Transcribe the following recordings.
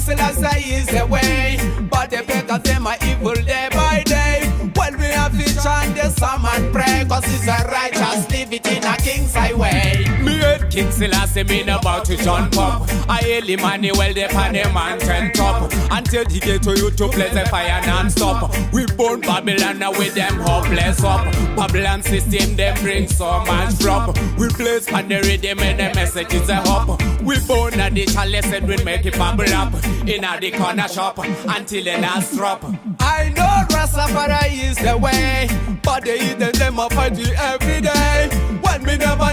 Selassie is the way, but the better them are evil day by day. Well, we have to chant the psalm and pray, cause it's a righteous live it in a king's highway. Me hate King Selassie, mean about to jump up. I hail him and he well the pan a mountain top. Until he get to you to play the fire non-stop. We born Babylon with them hopeless up. Babylon system them bring so much drop. We place on the rhythm and the message is a hop. We born at the chalice and we make it bubble up. In a the corner shop until the last drop. I know Rastafari is the way, but they eat them up fight you every day. When me never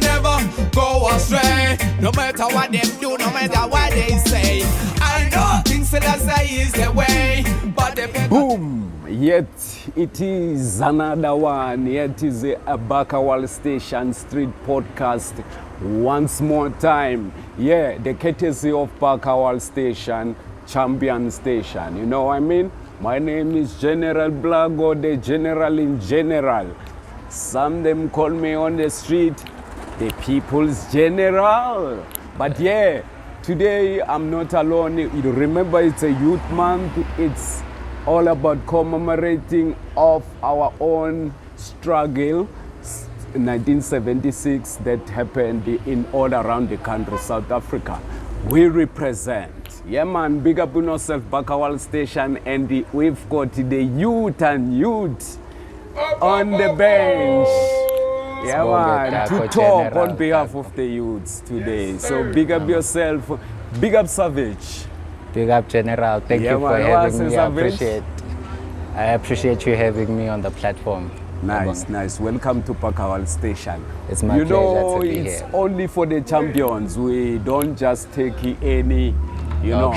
go astray. No matter what they do, no matter what they say. I know King Selassie is the way, but they boom! Yet it is another one. Yet is a Bakawal Station Street Podcast. Once more time. Yeah, the courtesy of Bakawal Station, Champion Station. You know what I mean? My name is General Blago, the General in General. Some them call me on the street the People's General. But yeah, today I'm not alone. You remember it's a youth month. It's all about commemorating of our own struggle. 1976 that happened in all around the country, South Africa. We represent. Yeah man, big up on yourself, Bakawal Station, and we've got the youth and youth on the bench. Yeah man, to talk on behalf of the youths today. So big up yourself, big up Savage. Big up General, thank you for having me. I appreciate you having me on the platform. Nice. Welcome to Bakawal Station. It's my pleasure to be here. It's only for the champions. We don't just take any, you know.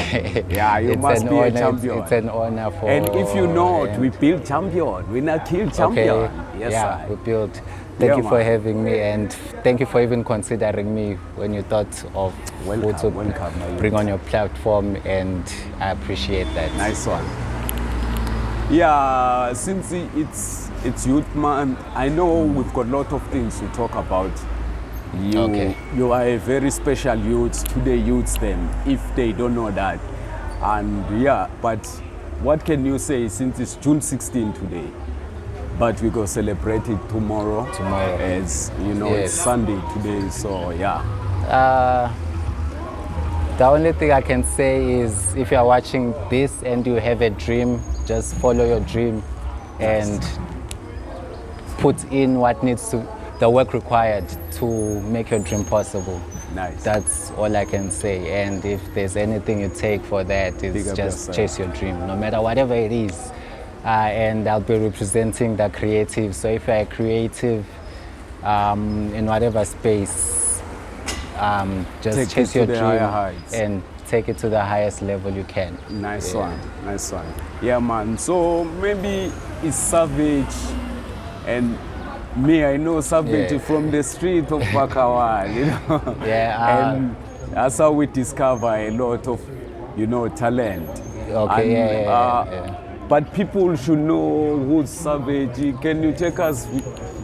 Yeah, you must be a champion. It's an honor for. And if you know, we build champion. We not kill champion. Okay. Yes, yeah, we build. Thank you for having me, and thank you for even considering me when you thought of who to bring on your platform, and I appreciate that. Nice one. Yeah, since it's Youth Month, I know we've got a lot of things to talk about. You are a very special youth to the youths then, if they don't know that. And yeah, but what can you say since it's June 16 today? But we go celebrate it tomorrow. As you know, yes. It's Sunday today, so yeah. The only thing I can say is if you are watching this and you have a dream, just follow your dream and put in what needs to, the work required to make your dream possible. Nice. That's all I can say. And if there's anything you take for that, is just chase your dream, no matter whatever it is. And I'll be representing the creative. So if you're a creative in whatever space, just chase your dream and take it to the highest level you can. Nice one. Yeah man, so maybe it's Savage and me, I know Savage from the street of Bakawal, you know. And that's how we discover a lot of, you know, talent. But people should know who's Savage. Can you take us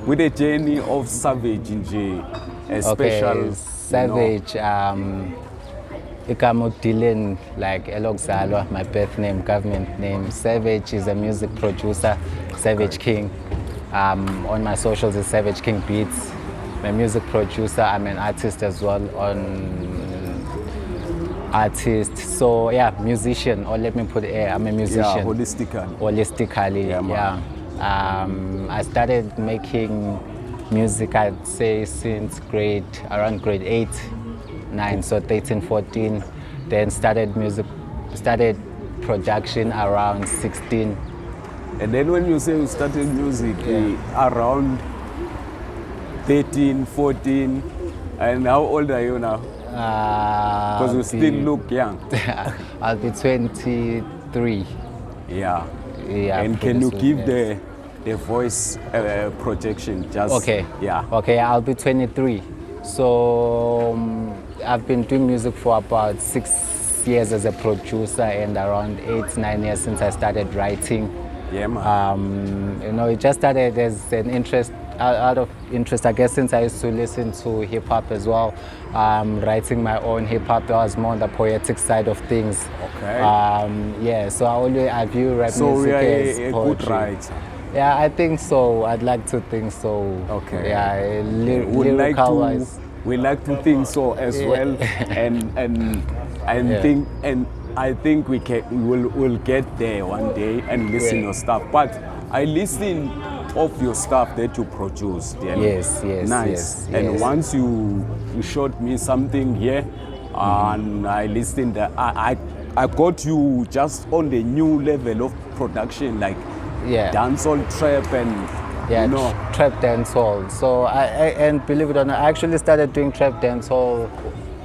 with a journey of Savage in J? Savage, Ikamo Dylan, like Elokzalwa, my birth name, government name. Savage is a music producer, Savage King. On my socials is Savage King Beats. I'm a music producer, I'm an artist as well artist. So yeah, musician, or let me put it, I'm a musician. Yeah, holistically. I started making music, I'd say, since around grade 8, 9, so 13, 14. Then started production around 16. And then when you say you started music, around 13, 14, and how old are you now? Because you still look young. I'll be 23. Yeah. And can you give the voice projection? Okay, I'll be 23. So I've been doing music for about 6 years as a producer, and around 8, 9 years since I started writing. Yeah, man. You know, it just started as an interest out of interest, I guess since I used to listen to hip hop as well, writing my own hip hop, that was more on the poetic side of things. Okay. Yeah, so I view rap So music we are as a poetry. good writer. Yeah, I think so. I'd like to think so. Okay. Yeah, We lyrical wise. like to think so as well, and I think we'll get there one day and listen your stuff. But I listen of your stuff that you produced. Yeah? Yes, Nice. yes. And yes. once you showed me something here, and I listened, I got you just on the new level of production, like dancehall trap and. Yeah, you know. trap dancehall. So and believe it or not, I actually started doing trap dancehall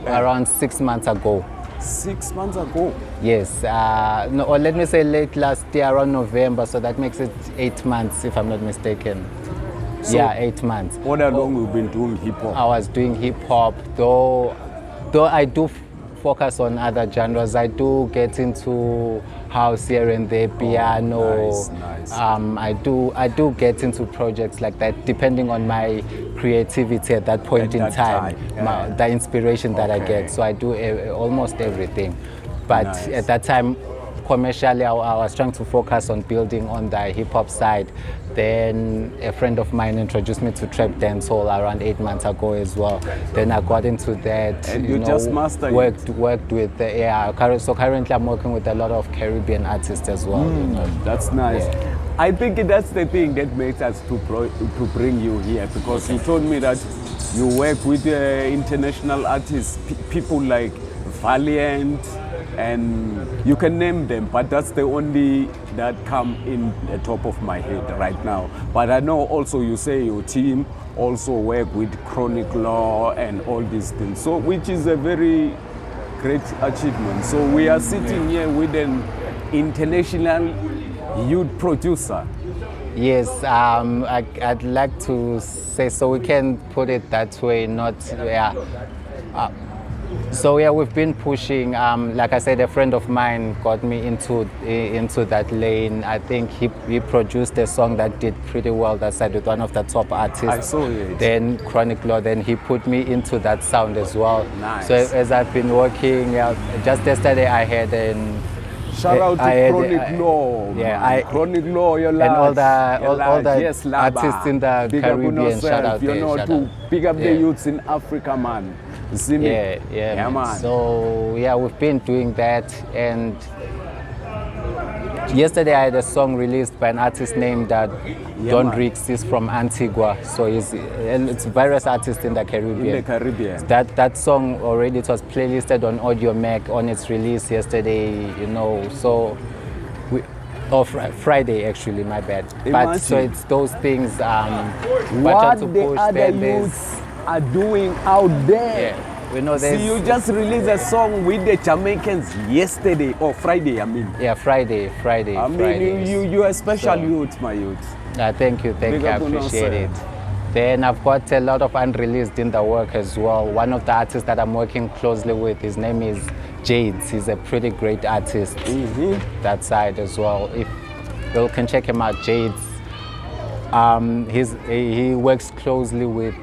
around 6 months ago. 6 months ago? Yes, no, or let me say late last year, around November, so that makes it 8 months if I'm not mistaken. So yeah, 8 months. All along we've been doing hip hop? I was doing hip hop, though I do focus on other genres. I do get into house here and there, piano. Nice. I do get into projects like that, depending on my creativity at that point in time, the inspiration that I get. So I do almost everything. But at that time, commercially, I was trying to focus on building on the hip hop side. Then a friend of mine introduced me to trap dancehall around 8 months ago as well. Then I got into that. And you just mastered worked with so currently I'm working with a lot of Caribbean artists as well. You know. That's nice. Yeah. I think that's the thing that makes us to bring you here, because you told me that you work with international artists, people like Valiant, and you can name them, but that's the only that come in the top of my head right now. But I know also you say your team also work with Chronic Law and all these things, so which is a very great achievement. So we are sitting here with an international youth producer. Yes, I'd like to say, so we can put it that way, not so yeah, we've been pushing. Like I said, a friend of mine got me into that lane. I think he produced a song that did pretty well that side with one of the top artists. I saw it. Then Chronic Law. Then he put me into that sound as well. Nice. So as I've been working, just yesterday I had an. Shout out to Chronic Law. Yeah, Chronic Law, your lad. And all the yes, artists in the big Caribbean. Shout out you there. know, shout to out. big up the youths in Africa, man. You see me? Yeah, man. So yeah, we've been doing that, and yesterday I had a song released by an artist named Don Ricks. He's from Antigua, so it's various artists in the Caribbean. In the Caribbean. That song already, it was playlisted on Audio Mac on its release yesterday. You know, so Friday actually, my bad. Imagine. But so it's those things. What the other youths are doing out there. Yeah, we know See, you just released a song with the Jamaicans yesterday, or Friday, I mean. Yeah, Friday. I mean, you're a special youth, my youth. Thank you, I appreciate it. Then I've got a lot of unreleased in the work as well. One of the artists that I'm working closely with, his name is Jades. He's a pretty great artist. That side as well. If you can check him out, Jades. He works closely with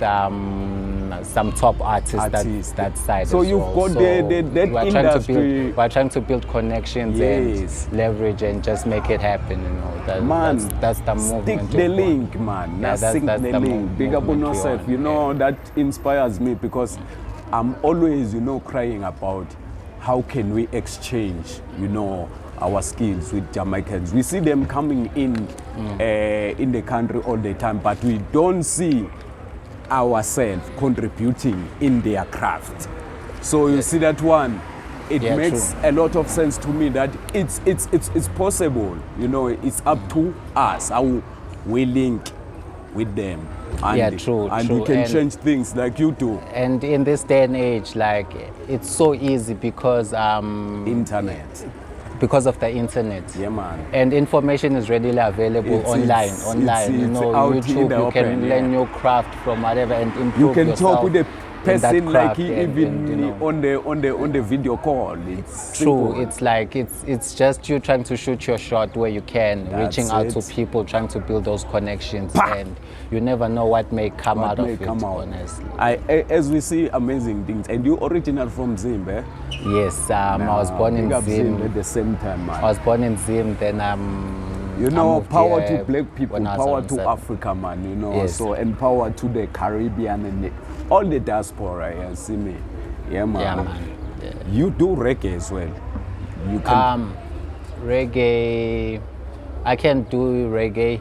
some top artists. That side. So as you've well. got that industry. We're trying to build connections and leverage and just make it happen. You know, that's the movement. Stick the link, man. Yeah, that's the link. Big up on yourself. You know, that inspires me, because I'm always, crying about how can we exchange, our skills with Jamaicans. We see them coming in the country all the time, but we don't see ourselves contributing in their craft. So you see that one, it makes a lot of sense to me that it's possible. It's up to us how we link with them. And, true. We can change things like you do. And in this day and age, like, it's so easy because internet. Because of the internet. Yeah, man. And information is readily available online. It's YouTube, you can learn your craft from whatever and improve yourself. You can talk with the person like craft even you know. on the video call. It's True. simple. It's like it's just you trying to shoot your shot where you can, That's reaching out to it. people, trying to build those connections, Pah! and you never know what may come What out of may it. come out. Honestly. As we see amazing things, and you original from Zim, eh? Yes. I was born in Big up Zim. at the same time, man. I was born in Zim. Then You I know, moved power here to black people, when I was power around to 7. Africa, man. You know, Yes. so and power to the Caribbean and all the diaspora. You see me, yeah, man. Yeah, man. Yeah. You do reggae as well. You can. Reggae, I can do reggae,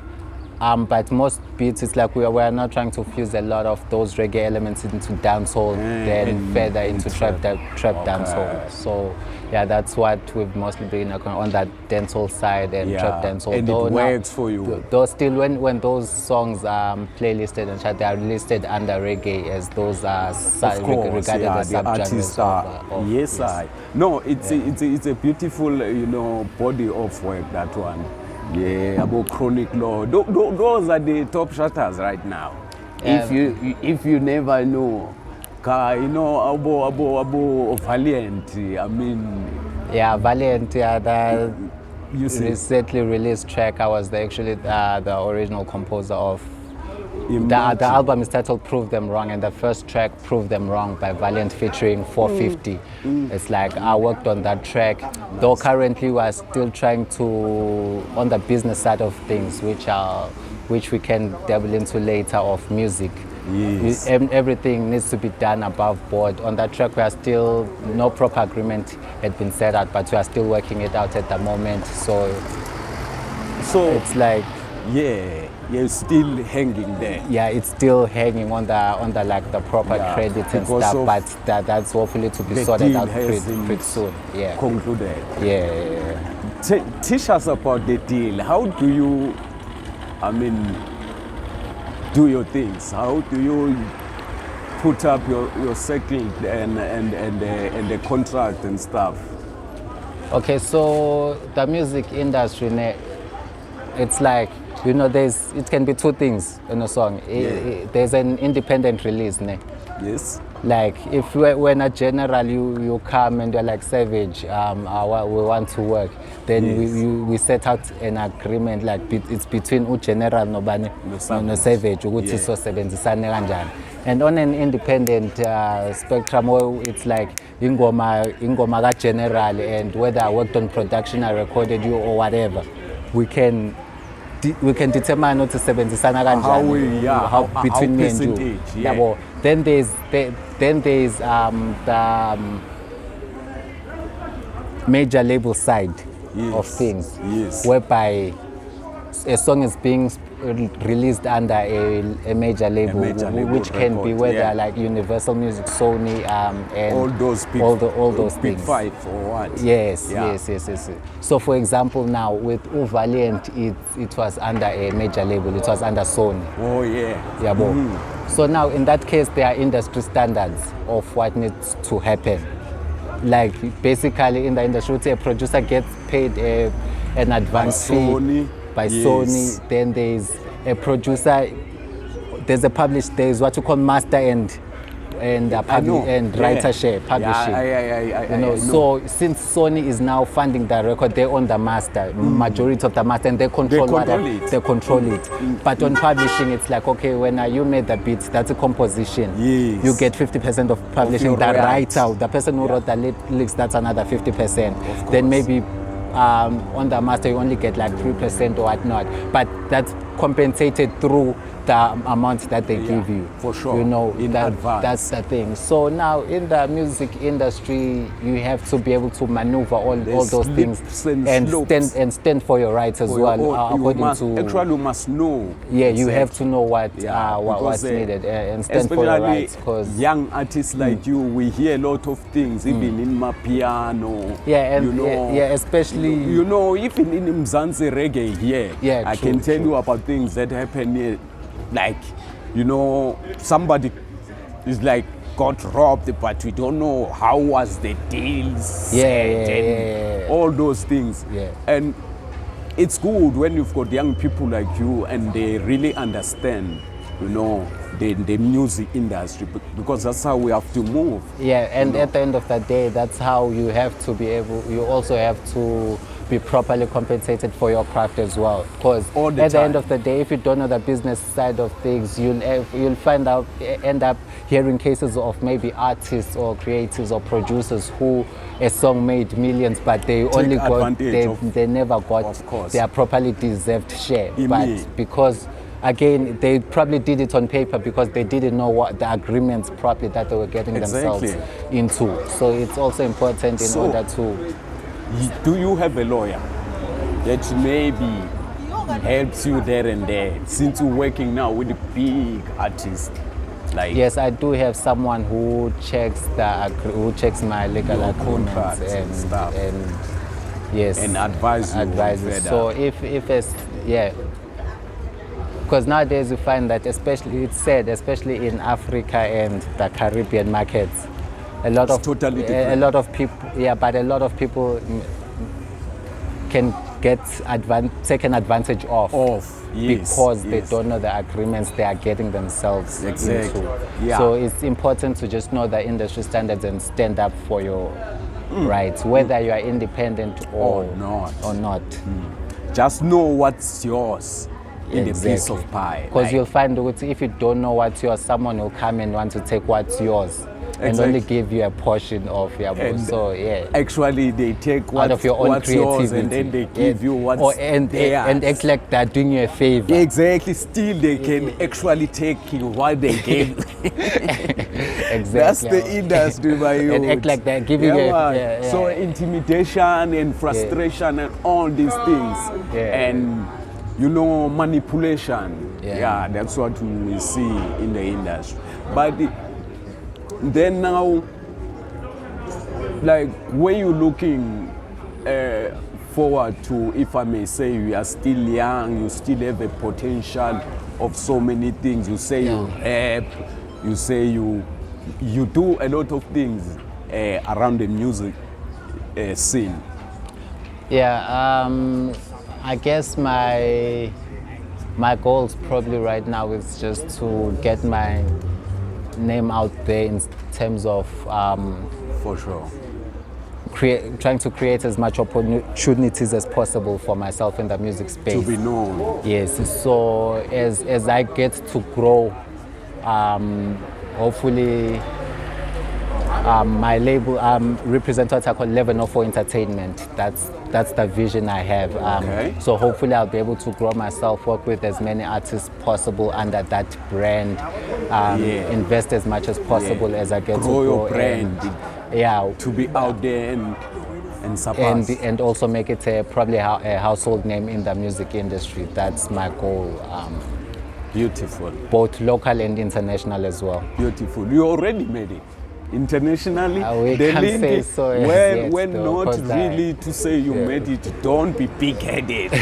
but most beats it's like we are not trying to fuse a lot of those reggae elements into dancehall, then further into trap dancehall. So yeah, that's what we've mostly been on that dancehall side and trap dancehall. And Though it now, works for you. Though still, when those songs are playlisted and chat, they are listed under reggae as those are Of course, regarded yeah, as the artists subgenres are. of Yes, I. No, it's a beautiful, you know, body of work, that one. Yeah, about Chronic Law. Those are the top shutters right now. If you never know, you know, about Valiant. I mean, Yeah, Valiant. Yeah, the you see, recently released track. I was actually the original composer of. The imagine. album is titled "Prove Them Wrong," and the first track "Prove Them Wrong" by Valiant featuring 450. It's like I worked on that track. Though currently we are still trying to on the business side of things, which we can delve into later of music. Yes. Everything needs to be done above board. On that track, we are still no proper agreement had been set out, but we are still working it out at the moment. So it's like. Yeah, you're still hanging there. Yeah, it's still hanging on the like the proper credits and because stuff, of but that's hopefully to be the sorted deal out hasn't pretty soon. Yeah. Concluded. Yeah. Teach us about the deal. How do you, I mean, do your things? How do you put up your circle and the contract and stuff? Okay, so the music industry, it's like, you know, it can be two things in a song. There's an independent release, Yes. Like if when a general you come and you're like Savage, we want to work, then we set out an agreement like it's between general no Savage ukuthi sosebenzisane kanjani. And on an independent spectrum, it's like ingoma ka general, and whether I worked on production, I recorded you or whatever, we can determine not to sebenzisana kanjani how between me and you. Yeah. Then there's the major label side of things, whereby a song is being released under a major label, which can be whether like Universal Music, Sony, and all those big, all those big things. five or what? Yes. So for example, now with Valiant, it was under a major label. It was under Sony. Oh yeah. So now in that case, there are industry standards of what needs to happen. Like basically in the industry, a producer gets paid an advance fee by Sony. Then there's a producer, there's what you call master and writer share publishing. I know. So since Sony is now funding the record, they own the master, majority of the master, and they control it. But on publishing, it's like, okay, when you made the beats, that's a composition. You get 50% of publishing. The writer, the person who wrote the lyrics, that's another 50%. Then maybe on the master you only get like 3% or whatnot, but that's compensated through the amount that they give you. For sure. You know, in advance. That's the thing. So now in the music industry, you have to be able to maneuver all those things and stand for your rights as well. Actually, you must know. Yeah, you have to know what's needed and stand for your rights. Because young artists like you, we hear a lot of things, even in my piano. Yeah, and especially even in Mzansi reggae here. Yeah, I can tell you about things that happen here. Like, somebody is like got robbed, but we don't know how was the deals. All those things. And it's good when you've got young people like you and they really understand you know, the music industry, because that's how we have to move. Yeah, and at the end of the day, that's how you have to be able, you also have to be properly compensated for your craft as well. Because at the end of the day, if you don't know the business side of things, you'll end up hearing cases of maybe artists or creatives or producers who a song made millions, but they never got their properly deserved share. But because again, they probably did it on paper because they didn't know what the agreements properly that they were getting themselves into. So it's also important in order to... Do you have a lawyer that maybe helps you there and there, since you're working now with big artists? Like, yes, I do have someone who checks my legal contracts and stuff, and yes, and advises. So if it's because nowadays you find that especially in Africa and the Caribbean markets, a lot of people can get taken advantage of because they don't know the agreements they are getting themselves into. Yeah. So it's important to just know the industry standards and stand up for your rights, whether you are independent or not. Just know what's yours in the piece of pie. Because you'll find if you don't know what's yours, someone will come and want to take what's yours. And only give you a portion of your book. So actually they take out of your own what's yours and then they give you what's and act like they're doing you a favor. Exactly. Still they can actually take what they gave. Exactly. That's the industry, my youth. And act like they're giving you So intimidation and frustration and all these things. And you know, manipulation. Yeah, that's what we see in the industry. But then now, like, where you looking forward to, if I may say, you are still young, you still have a potential of so many things. You say you rap, you say you do a lot of things around the music scene. Yeah, I guess my goals probably right now is just to get my name out there in terms of for sure trying to create as much opportunities as possible for myself in the music space. To be known. Yes, so as I get to grow, hopefully my label represents what I call 1104 Entertainment. That's the vision I have. So hopefully I'll be able to grow myself, work with as many artists possible under that brand, invest as much as possible as I get to grow your brand. To be out there and surpass. And also make it probably a household name in the music industry. That's my goal. Beautiful. Both local and international as well. Beautiful. You already made it. Internationally, the link is so not really to say you made it. Don't be big-headed.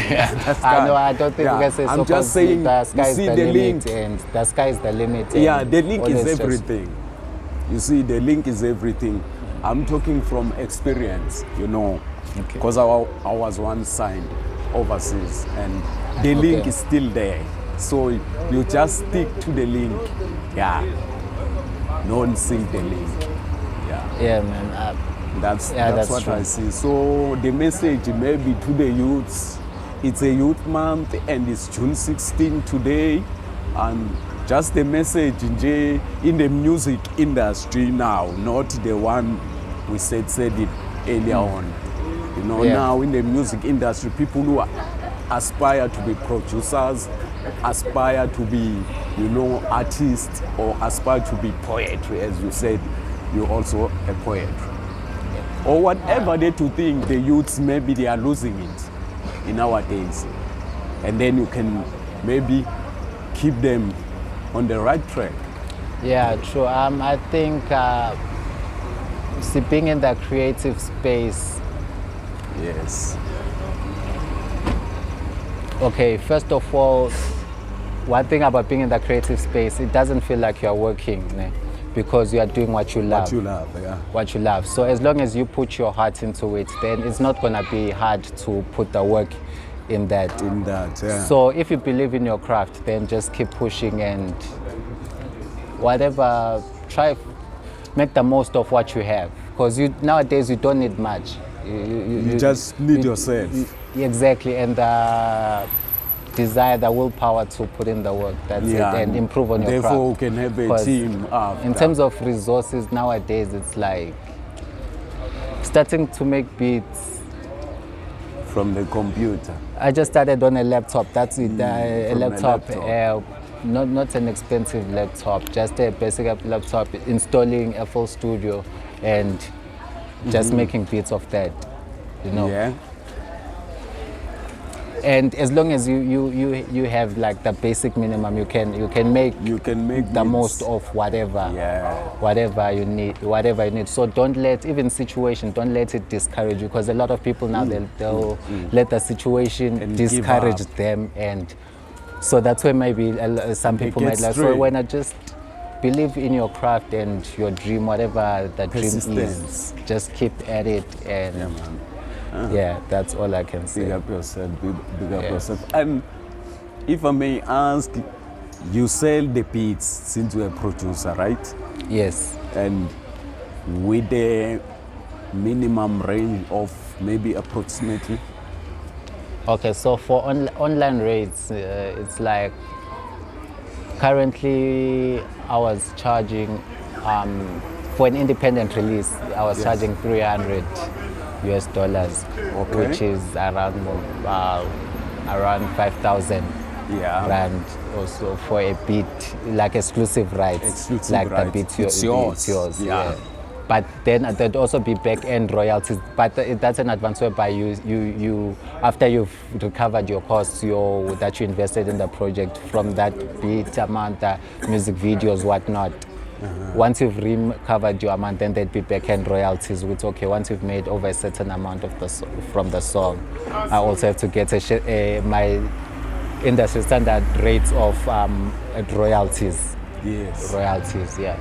I don't think we can say so. I'm just saying, the sky is the limit, link. And the sky is the limit. The link is everything. You see, the link is everything. I'm talking from experience, you know, because I was once signed overseas, and the link is still there. So you just stick to the link. Don't sink the link. Man. That's what true. I see. So the message maybe to the youths, it's a youth month and it's June 16 today, and just the message in the music industry now, not the one we said it earlier on. You know, now in the music industry, people who aspire to be producers, aspire to be, you know, artists, or aspire to be poetry, as you said, you're also a poet. Or whatever they to think, the youths, maybe they are losing it in nowadays. And then you can maybe keep them on the right track. Yeah, true. I think being in the creative space. Yes. Okay, first of all, one thing about being in the creative space, it doesn't feel like you're working, because you are doing what you love. What you love. So as long as you put your heart into it, then it's not going to be hard to put the work in that. Yeah. So if you believe in your craft, then just keep pushing and whatever, make the most of what you have. Because nowadays you don't need much. You just need yourself. Exactly, and the desire, the willpower to put in the work. That's it, and improve on your craft. Therefore, we can have a team after. In terms of resources, nowadays it's like starting to make beats from the computer. I just started on a laptop. That's it. A laptop. Not an expensive laptop, just a basic laptop, installing a full studio and just making beats of that, you know. Yeah. And as long as you have like the basic minimum, you can make the beats. most of whatever you need. So don't let it discourage you, because a lot of people now they'll let the situation and discourage them, and so that's why maybe some people might like. So when I just believe in your craft and your dream, whatever the dream is, just keep at it, and that's all I can say. Big up yourself, big up yourself. And if I may ask, you sell the beats since you're a producer, right? Yes. And with the minimum range of maybe approximately? Okay, so for online rates, it's like currently I was charging for an independent release. I was charging $300, which is around 5,000 rand. Also for a beat, like exclusive rights, the beat it's yours. Yeah. But then there'd also be back-end royalties. But that's an advance whereby you after you've recovered your costs that you invested in the project from that beat amount, the music videos, whatnot. Once you've recovered your amount, then there'd be back-end royalties. Which once you've made over a certain amount of from the song, I also have to get my industry standard rates of royalties. Yes. Royalties, yeah.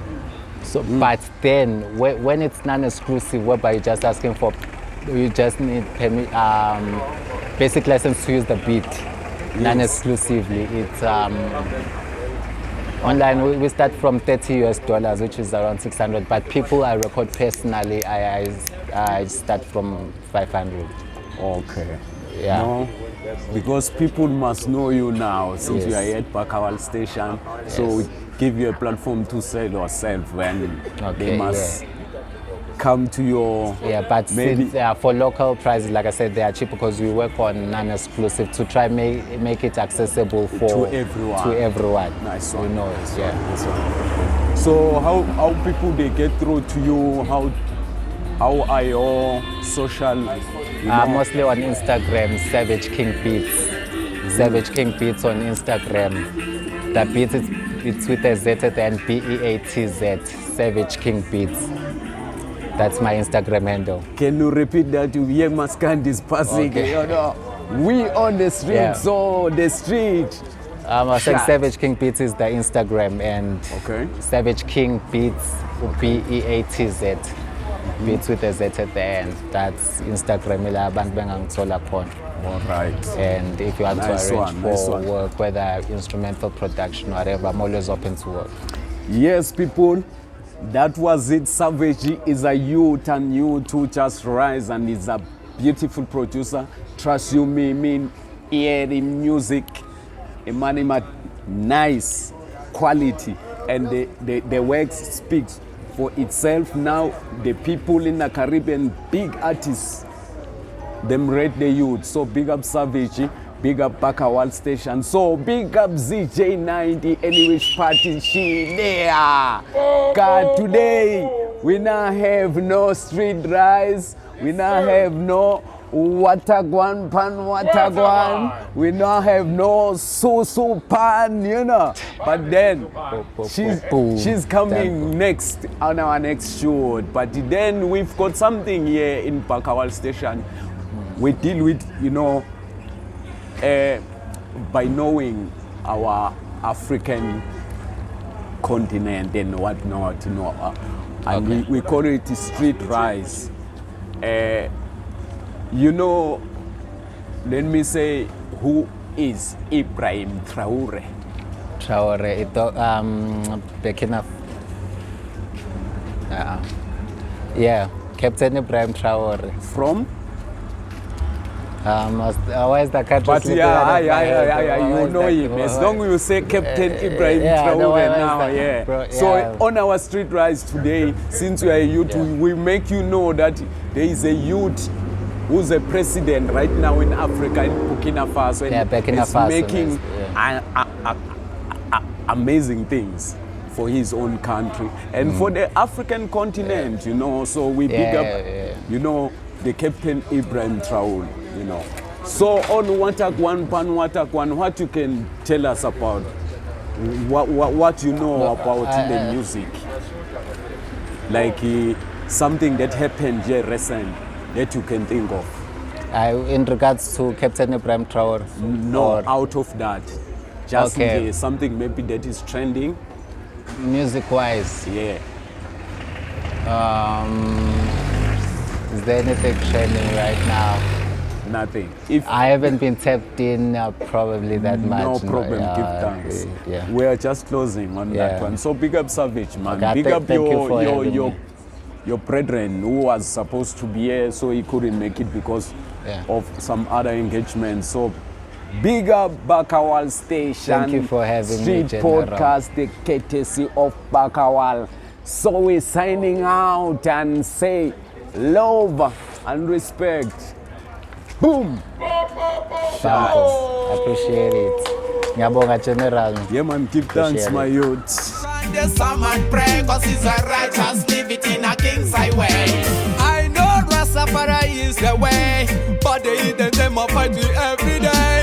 So, but then when it's non-exclusive, whereby you're just asking for, you just need basic license to use the beat, non-exclusively. It's online. We start from $30, which is around 600. But people I record personally, I start from 500. Okay. Yeah. No, because people must know you now since you are at Bakawal Station. So give you a platform to sell yourself, when they must come to your... Yeah, but since for local prices, like I said, they are cheap because we work on non-exclusive to try make it accessible to everyone. Nice one. Who knows, Nice one. So how people they get through to you? How are your social? Mostly on Instagram, Savage King Beats. Savage King Beats on Instagram. The beats it's with a Z and BEATZ. Savage King Beats. That's my Instagram handle. Can you repeat that? You Maskand is passing. Okay. You know, we on the street, so the street. I think Savage King Beats is the Instagram, and Savage King Beats BEATZ. Beats with a Z at the end. That's Instagram. All right. And if you want to arrange for work, whether instrumental production, whatever, I'm always open to work. Yes, people. That was it. Savage is a youth and you to just rise, and is a beautiful producer. Trust you me, mean hear the music, a man nice quality, and the work speaks for itself. Now the people in the Caribbean, big artists, them rate the youth. So big up Savage, big up Bakawal Station. So big up ZJ90, anyways party she there. God, today we now have no street rise, we now have no Watagwan pan Watagwan, we now have no Susu pan, you know. But then she's coming next on our next show. But then we've got something here in Bakawal Station. We deal with, by knowing our African continent and whatnot, and we call it street rise. let me say, who is Ibrahim Traore? Traore, ito, Burkina. Yeah, Captain Ibrahim Traore. From? Why is the country But slipping out of my head, you know him. As long as you say Captain Ibrahim Traore now, yeah. Bro, So yeah. on our street rides today, since you are a youth, we make you know that there is a youth who's a president right now in Africa, in Burkina Faso, and Burkina is Faso, making yes, amazing things for his own country and for the African continent, you know. So we big up, you know, the Captain Ibrahim Traore, you know. So on Watakwan, Pan Watakwan, what you can tell us about what you know about the music? Like something that happened here recent that you can think of? in regards to Captain Ibrahim Traore? No, out of that. Just something maybe that is trending. Music-wise? Yeah. Is there anything trending right now? Nothing. If I haven't been tapped in probably that much. No problem, give thanks. Yeah. We are just closing on that one. So big up Savage, man. Okay, big up your brethren who was supposed to be here, so he couldn't make it because of some other engagement. So big up Bakawal Station. Thank you for having me, Street Podcast, the courtesy of Bakawal. So we're signing out and say love and respect. Boom! Thanks. Appreciate it. Ngiyabonga General. Yeah man, give thanks my youths. The salmon pray cause it's a righteous, live it in a king's highway. I know Rastafari is the way, but they eat them a fight with every